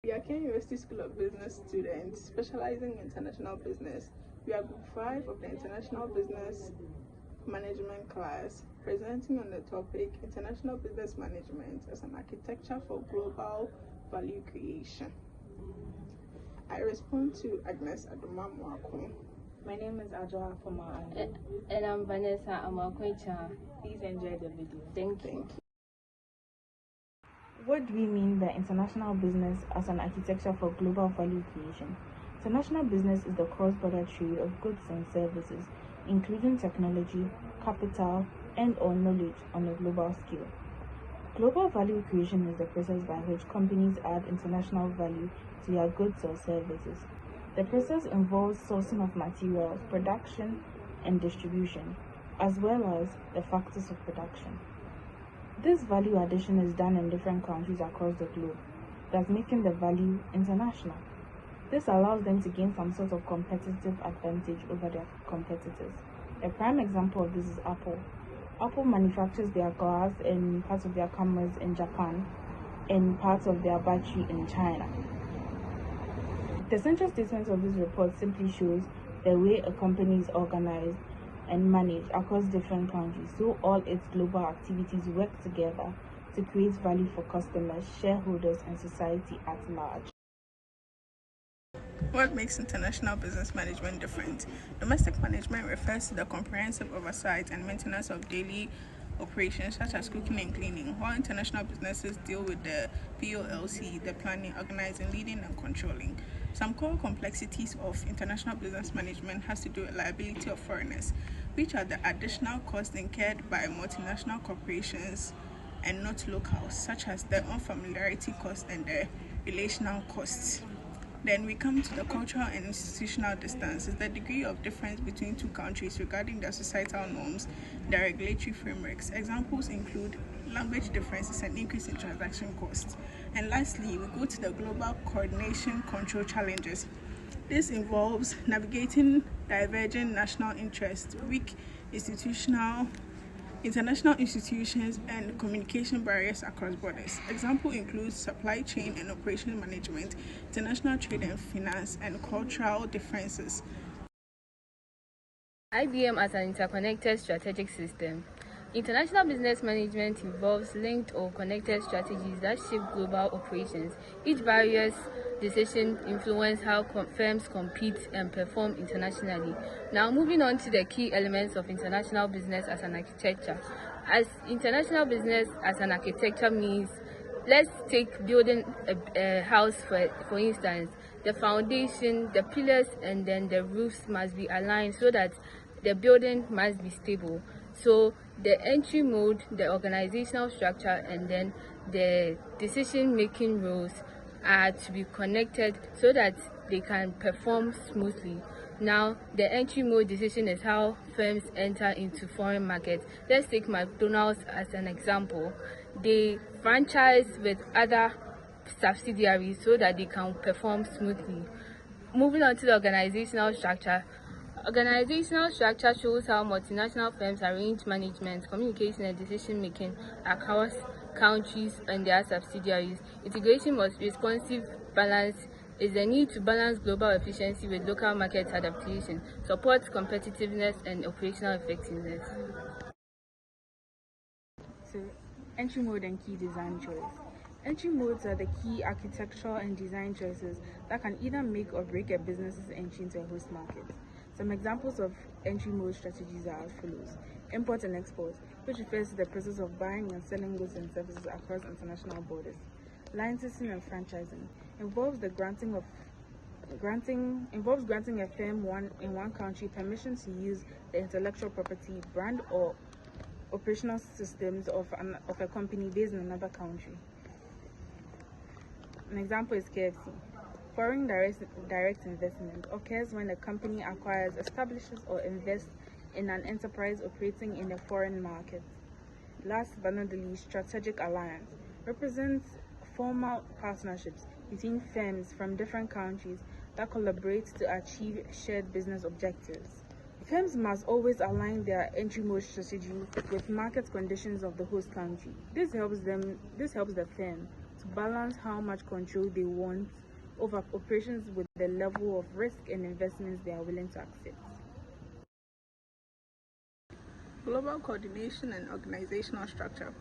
We are KNUST School of Business students specializing in international business. We are Group 5 of the International Business Management class, presenting on the topic International Business Management as an Architecture for Global Value Creation. I respond to Agnes Adumamwako. My name is Adjoa Foma. And I'm Vanessa Amakwecha. Please enjoy the video. Thank you. What do we mean by international business as an architecture for global value creation? International business is the cross-border trade of goods and services, including technology, capital, and/or knowledge on a global scale. Global value creation is the process by which companies add international value to their goods or services. The process involves sourcing of materials, production, and distribution, as well as the factors of production. This value addition is done in different countries across the globe, thus making the value international. This allows them to gain some sort of competitive advantage over their competitors. A prime example of this is Apple. Apple manufactures their glass and parts of their cameras in Japan and parts of their battery in China. The central statement of this report simply shows the way a company is organized and managed across different countries, so all its global activities work together to create value for customers, shareholders, and society at large. What makes international business management different? Domestic management refers to the comprehensive oversight and maintenance of daily operations such as cooking and cleaning, while international businesses deal with the POLC, the planning, organizing, leading, and controlling. Some core complexities of international business management has to do with liability of foreigners, which are the additional costs incurred by multinational corporations and not locals, such as the unfamiliarity cost and the relational costs. Then we come to the cultural and institutional distance. It's the degree of difference between two countries regarding their societal norms, their regulatory frameworks. Examples include language differences and increase in transaction costs. And lastly, we go to the global coordination control challenges. This involves navigating divergent national interests, weak international institutions, and communication barriers across borders. Example includes supply chain and operational management, international trade and finance, and cultural differences. IBM as an interconnected strategic system. International business management involves linked or connected strategies that shape global operations. Each barriers decision influence how firms compete and perform internationally. Now moving on to the key elements of international business as an architecture. As international business as an architecture means, let's take building a house for instance. The foundation, the pillars, and then the roofs must be aligned so that the building must be stable. So the entry mode, the organizational structure, and then the decision-making roles are to be connected so that they can perform smoothly. Now, the entry mode decision is how firms enter into foreign markets. Let's take McDonald's as an example. They franchise with other subsidiaries so that they can perform smoothly. Moving on to the organizational structure. Organizational structure shows how multinational firms arrange management, communication, and decision-making across countries and their subsidiaries. Integration must be responsive. Balance is the need to balance global efficiency with local market adaptation, supports competitiveness and operational effectiveness. So, entry mode and key design choice. Entry modes are the key architectural and design choices that can either make or break a business's entry into a host market. Some examples of entry mode strategies are as follows. Import and export, which refers to the process of buying and selling goods and services across international borders. Licensing and franchising involves granting a firm in one country permission to use the intellectual property, brand, or operational systems of a company based in another country. An example is KFC. Foreign direct investment occurs when a company acquires, establishes, or invests in an enterprise operating in a foreign market. Last but not the least, strategic alliance represents formal partnerships between firms from different countries that collaborate to achieve shared business objectives. Firms must always align their entry mode strategy with market conditions of the host country. This helps the firm balance how much control they want over operations with the level of risk and investments they are willing to accept. Global coordination and organizational structure.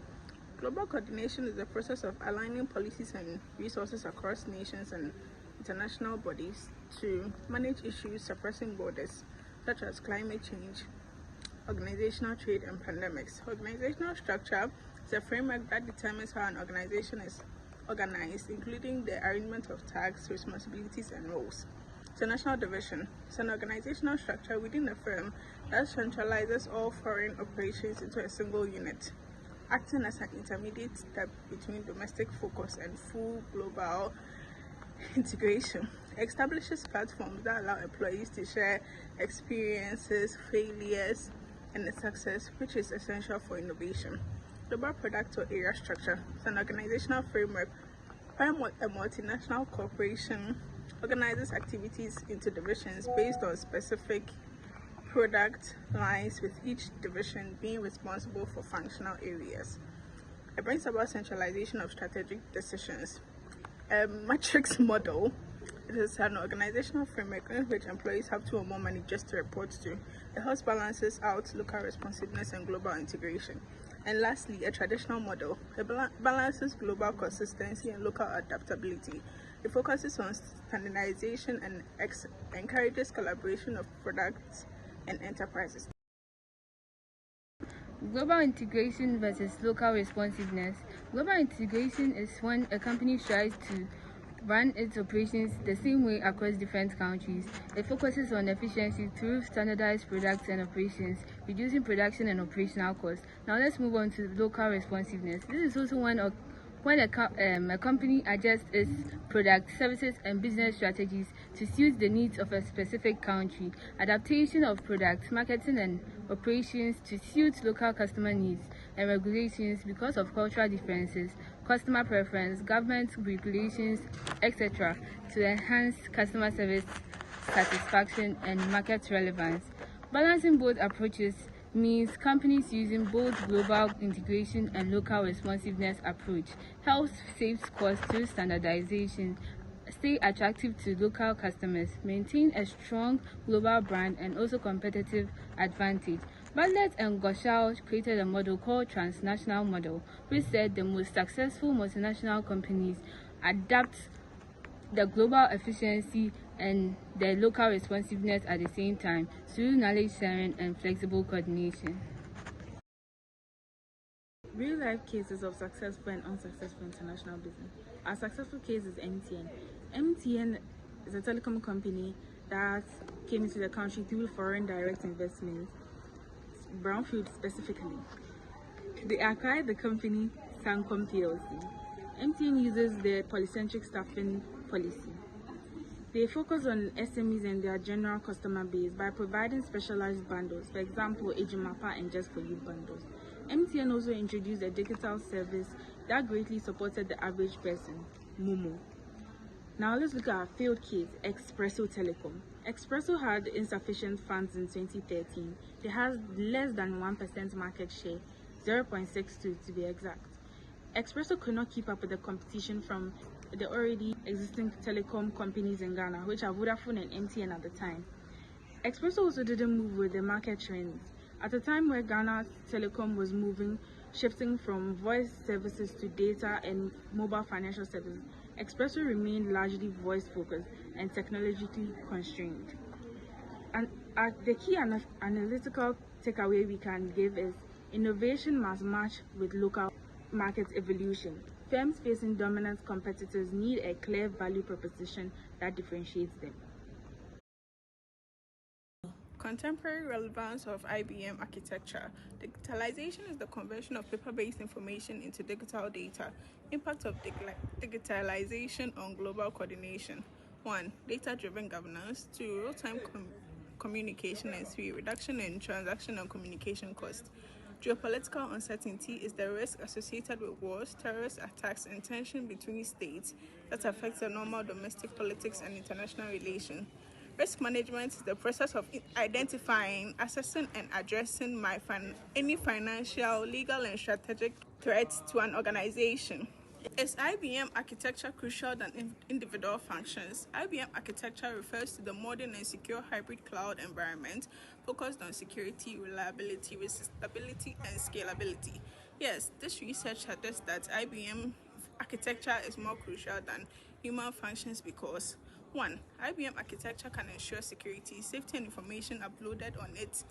Global coordination is the process of aligning policies and resources across nations and international bodies to manage issues suppressing borders, such as climate change, organizational trade, and pandemics. Organizational structure is a framework that determines how an organization is organized, including the arrangement of tasks, responsibilities, and roles. International division is an organizational structure within a firm that centralizes all foreign operations into a single unit, acting as an intermediate step between domestic focus and full global integration. It establishes platforms that allow employees to share experiences, failures, and success, which is essential for innovation. Global product or area structure is an organizational framework where a multinational corporation organizes activities into divisions based on specific product lines, with each division being responsible for functional areas. It brings about centralization of strategic decisions. A matrix model, it is an organizational framework in which employees have two or more managers to report to. It helps balances out local responsiveness and global integration. And lastly, a traditional model. It balances global consistency and local adaptability. It focuses on standardization and encourages collaboration of products and enterprises. Global integration versus local responsiveness. Global integration is when a company strives to run its operations the same way across different countries. It focuses on efficiency through standardized products and operations, reducing production and operational costs. Now let's move on to local responsiveness. This is also when a company adjusts its product, services, and business strategies to suit the needs of a specific country. Adaptation of products, marketing, and operations to suit local customer needs and regulations because of cultural differences, customer preference, government regulations, etc., to enhance customer service satisfaction and market relevance. Balancing both approaches means companies using both global integration and local responsiveness approach helps save costs through standardization, stay attractive to local customers, maintain a strong global brand, and also competitive advantage. Bartlett and Goshal created a model called transnational model, which said the most successful multinational companies adapt the global efficiency and the local responsiveness at the same time through knowledge sharing and flexible coordination. Real-life cases of successful and unsuccessful international business. Our successful case is MTN. MTN is a telecom company that came into the country through foreign direct investments, brownfield specifically. They acquired the company Sancom PLC. MTN uses the polycentric staffing policy. They focus on SMEs and their general customer base by providing specialized bundles, for example, Ejimapa and Just For You bundles. MTN also introduced a digital service that greatly supported the average person, Momo. Now let's look at our failed case, Expresso Telecom. Expresso had insufficient funds in 2013. They had less than 1% market share, 0.62 to be exact. Expresso could not keep up with the competition from the already existing telecom companies in Ghana, which are Vodafone and MTN at the time. Expresso also didn't move with the market trends. At a time where Ghana's telecom was shifting from voice services to data and mobile financial services, Expresso remained largely voice-focused and technologically constrained. And the key analytical takeaway we can give is innovation must match with local market evolution. Firms facing dominant competitors need a clear value proposition that differentiates them. Contemporary relevance of IBM architecture. Digitalization is the conversion of paper-based information into digital data. Impact of digitalization on global coordination. 1. Data-driven governance. 2. Real-time communication. And 3. Reduction in transaction and communication costs. Geopolitical uncertainty is the risk associated with wars, terrorist attacks, and tension between states that affects the normal domestic politics and international relations. Risk management is the process of identifying, assessing, and addressing any financial, legal, and strategic threats to an organization. Is IBM architecture crucial than individual functions? IBM architecture refers to the modern and secure hybrid cloud environment focused on security, reliability, stability, and scalability. Yes, this research suggests that IBM architecture is more crucial than human functions because 1. IBM architecture can ensure security, safety, and information uploaded on it,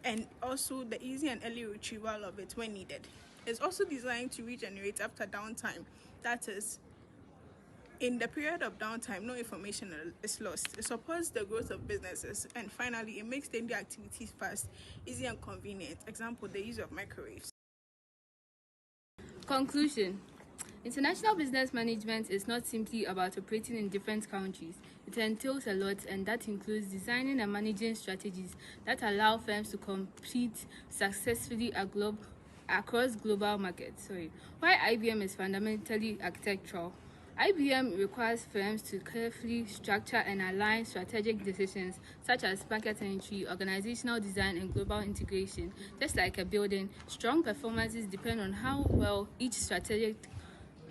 and also the easy and early retrieval of it when needed. It's also designed to regenerate after downtime. That is, in the period of downtime, no information is lost. It supports the growth of businesses. And finally, it makes daily activities fast, easy, and convenient. Example, the use of microwaves. Conclusion. International business management is not simply about operating in different countries. It entails a lot, and that includes designing and managing strategies that allow firms to compete successfully across global markets. Why IBM is fundamentally architectural. IBM requires firms to carefully structure and align strategic decisions such as market entry, organizational design, and global integration. Just like a building, strong performances depend on how well each strategic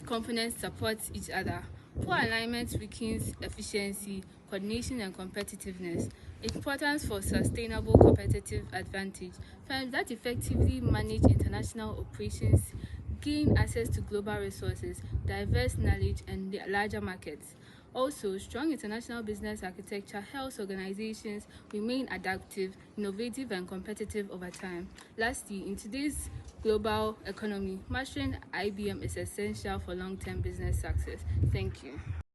components support each other. Poor alignment weakens efficiency, coordination, and competitiveness. Importance for sustainable competitive advantage. Firms that effectively manage international operations gain access to global resources, diverse knowledge, and larger markets. Also, strong international business architecture helps organizations remain adaptive, innovative, and competitive over time. Lastly, in today's global economy, mastering IBM is essential for long-term business success. Thank you.